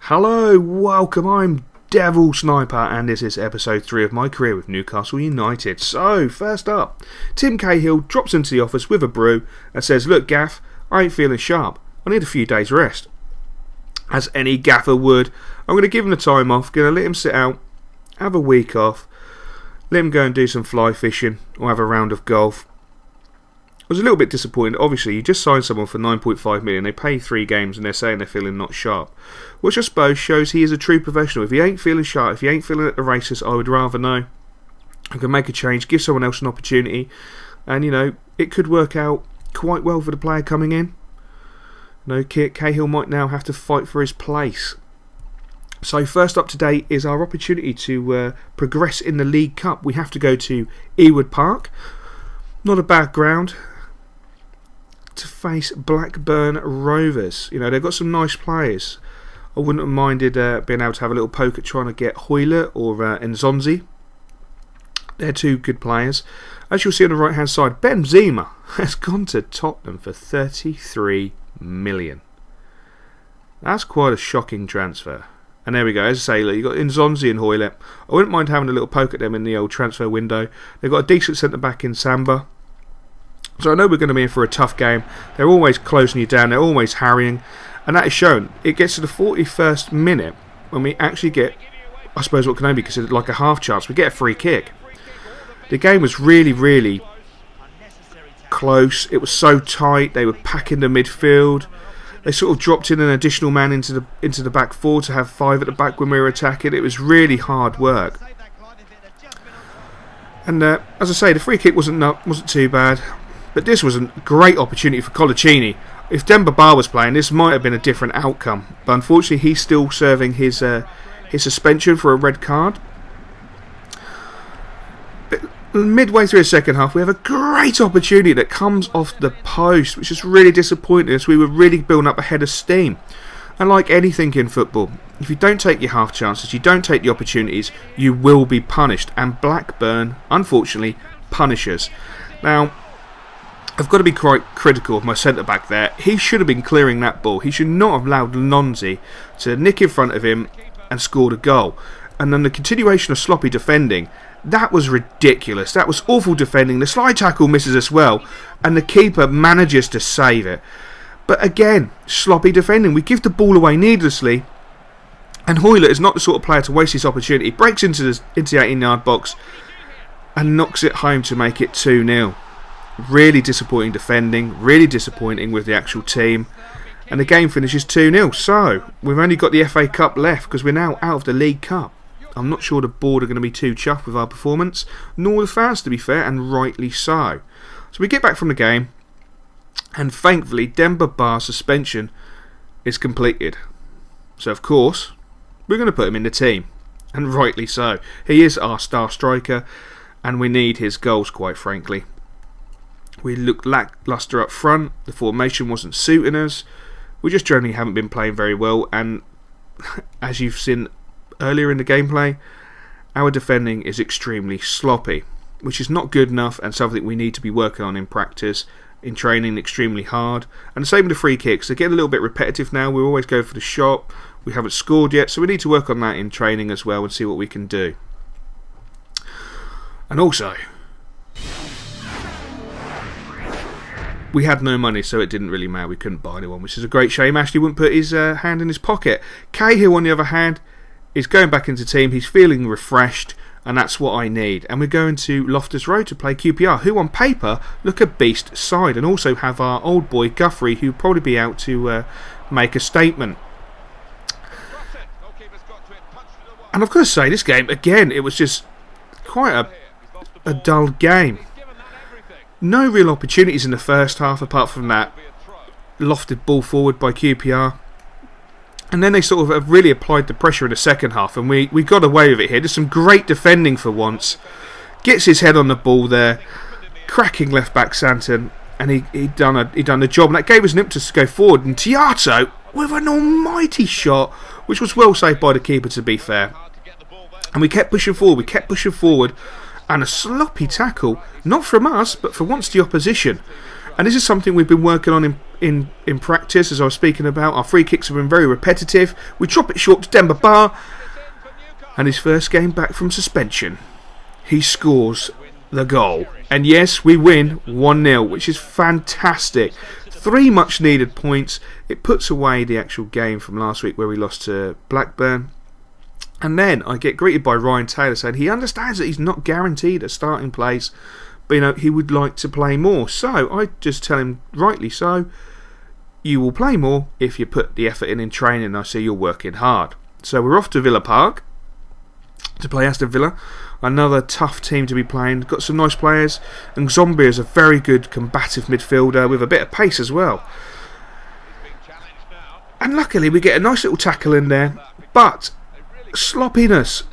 Hello, welcome, I'm Devil Sniper and this is episode 3 of my career with Newcastle United. So, first up, Tim Cahill drops into the office with a brew and says, "Look Gaff, I ain't feeling sharp, I need a few days rest." As any gaffer would, I'm going to give him the time off, going to let him sit out, have a week off, let him go and do some fly fishing or have a round of golf. I was a little bit disappointed. Obviously, you just signed someone for 9.5 million. They pay 3 games and they're saying they're feeling not sharp, which I suppose shows he is a true professional. If he ain't feeling sharp, if he ain't feeling at the races, I would rather know. I can make a change, give someone else an opportunity, and you know it could work out quite well for the player coming in. No, Cahill might now have to fight for his place. So first up today is our opportunity to progress in the League Cup. We have to go to Ewood Park. Not a bad ground to face Blackburn Rovers. You know, they've got some nice players. I wouldn't have minded being able to have a little poke at trying to get Hoyler or Nzonzi. They're two good players. As you'll see on the right hand side, Benzema has gone to Tottenham for 33 million. That's quite a shocking transfer. And there we go, as I say, look, you've got Nzonzi and Hoyler. I wouldn't mind having a little poke at them in the old transfer window. They've got a decent centre back in Samba. So I know we're going to be in for a tough game. They're always closing you down, they're always harrying. And that is shown. It gets to the 41st minute when we actually get, I suppose what can only be considered like a half chance. We get a free kick. The game was really close. It was so tight. They were packing the midfield. They sort of dropped in an additional man into the back four to have 5 at the back when we were attacking. It was really hard work. And as I say, the free kick wasn't too bad. But this was a great opportunity for Colaccini. If Demba Ba was playing, this might have been a different outcome. But unfortunately, he's still serving his suspension for a red card. But midway through the second half, we have a great opportunity that comes off the post, which is really disappointing as we were really building up a head of steam. And like anything in football, if you don't take your half chances, you don't take the opportunities, you will be punished. And Blackburn, unfortunately, punishes. Now, I've got to be quite critical of my centre-back there. He should have been clearing that ball. He should not have allowed Nonzi to nick in front of him and scored a goal. And then the continuation of sloppy defending, that was ridiculous. That was awful defending. The slide tackle misses as well, and the keeper manages to save it. But again, sloppy defending. We give the ball away needlessly, and Hoyler is not the sort of player to waste his opportunity. He breaks into the 18-yard box and knocks it home to make it 2-0. Really disappointing defending, really disappointing with the actual team, and the game finishes 2-0. So we've only got the FA Cup left because we're now out of the League Cup. I'm not sure the board are going to be too chuffed with our performance, nor the fans, to be fair, and rightly so. So we get back from the game, and thankfully Demba Ba's suspension is completed. So of course we're going to put him in the team, and rightly so. He is our star striker, and we need his goals, quite frankly. We looked lacklustre up front. The formation wasn't suiting us. We just generally haven't been playing very well. And as you've seen earlier in the gameplay, our defending is extremely sloppy, which is not good enough and something we need to be working on in practice, in training extremely hard. And the same with the free kicks. They're getting a little bit repetitive now. We always go for the shot. We haven't scored yet, so we need to work on that in training as well and see what we can do. And also, we had no money, so it didn't really matter. We couldn't buy anyone, which is a great shame. Ashley wouldn't put his hand in his pocket. Cahill, on the other hand, is going back into the team. He's feeling refreshed, and that's what I need. And we're going to Loftus Road to play QPR, who on paper look a beast side, and also have our old boy Guthrie, who'll probably be out to make a statement. And I've got to say, this game, again, it was just quite a dull game. No real opportunities in the first half apart from that lofted ball forward by QPR. And then they sort of have really applied the pressure in the second half, and we got away with it here. There's some great defending for once. Gets his head on the ball there. Cracking left back Santon, and he done the job. And that gave us an impetus to go forward. And Tiato with an almighty shot, which was well saved by the keeper, to be fair. And we kept pushing forward. And a sloppy tackle, not from us, but for once the opposition. And this is something we've been working on in practice, as I was speaking about. Our free kicks have been very repetitive. We drop it short to Demba Ba, and his first game back from suspension, he scores the goal. And yes, we win 1-0, which is fantastic. 3 much needed points. It puts away the actual game from last week where we lost to Blackburn. And then I get greeted by Ryan Taylor saying he understands that he's not guaranteed a starting place, but he would like to play more. So I just tell him, rightly so, you will play more if you put the effort in training. I see you're working hard. So we're off to Villa Park to play Aston Villa. Another tough team to be playing. Got some nice players, and Zombie is a very good combative midfielder with a bit of pace as well. And luckily we get a nice little tackle in there, but sloppiness.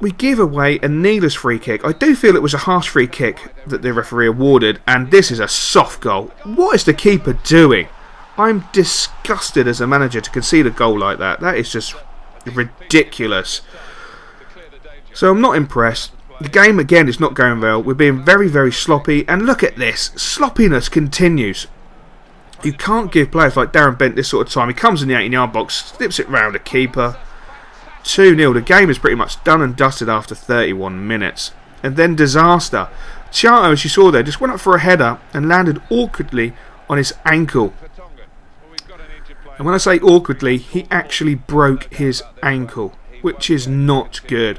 We give away a needless free kick. I do feel it was a harsh free kick that the referee awarded, and this is a soft goal. What is the keeper doing? I'm disgusted as a manager to concede a goal like that. That is just ridiculous. So I'm not impressed. The game again is not going well. We're being very, very sloppy, and look at this. Sloppiness continues. You can't give players like Darren Bent this sort of time. He comes in the 18-yard box, slips it round the keeper. 2-0. The game is pretty much done and dusted after 31 minutes. And then disaster. Tiato, as you saw there, just went up for a header and landed awkwardly on his ankle. And when I say awkwardly, he actually broke his ankle, which is not good.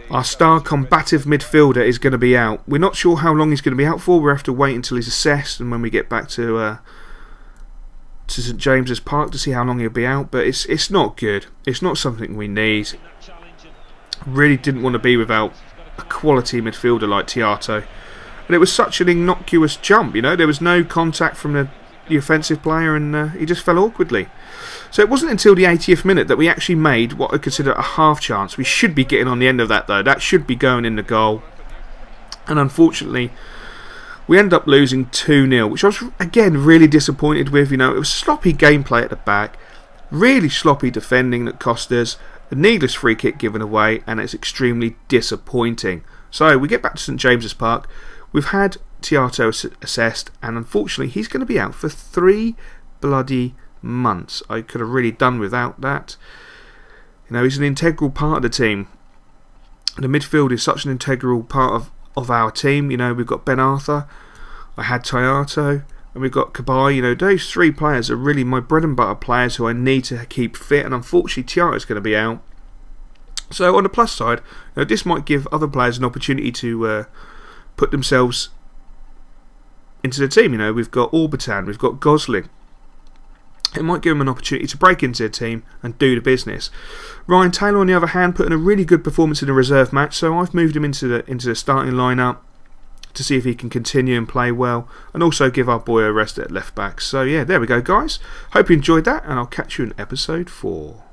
Our star combative midfielder is going to be out. We're not sure how long he's going to be out for. We'll have to wait until he's assessed and when we get back to St James's Park to see how long he'll be out. But it's not good. It's not something we need. Really didn't want to be without a quality midfielder like Tiato. And it was such an innocuous jump, There was no contact from the offensive player, and he just fell awkwardly. So it wasn't until the 80th minute that we actually made what I consider a half chance. We should be getting on the end of that though. That should be going in the goal. And unfortunately, we end up losing 2-0, which I was again really disappointed with. It was sloppy gameplay at the back, really sloppy defending that cost us, a needless free kick given away, and it's extremely disappointing. So we get back to St James's Park. We've had Tiato assessed, and unfortunately he's going to be out for 3 bloody months. I could have really done without that. He's an integral part of the team. The midfield is such an integral part of our team. We've got Ben Arthur, I had Tiato, and we've got Cahill. Those 3 players are really my bread and butter players who I need to keep fit, and unfortunately Tiato's going to be out. So on the plus side, this might give other players an opportunity to put themselves into the team. We've got Orbitan, we've got Gosling. It might give him an opportunity to break into the team and do the business. Ryan Taylor, on the other hand, put in a really good performance in the reserve match, so I've moved him into the starting lineup to see if he can continue and play well, and also give our boy a rest at left back. So yeah, there we go, guys. Hope you enjoyed that, and I'll catch you in episode 4.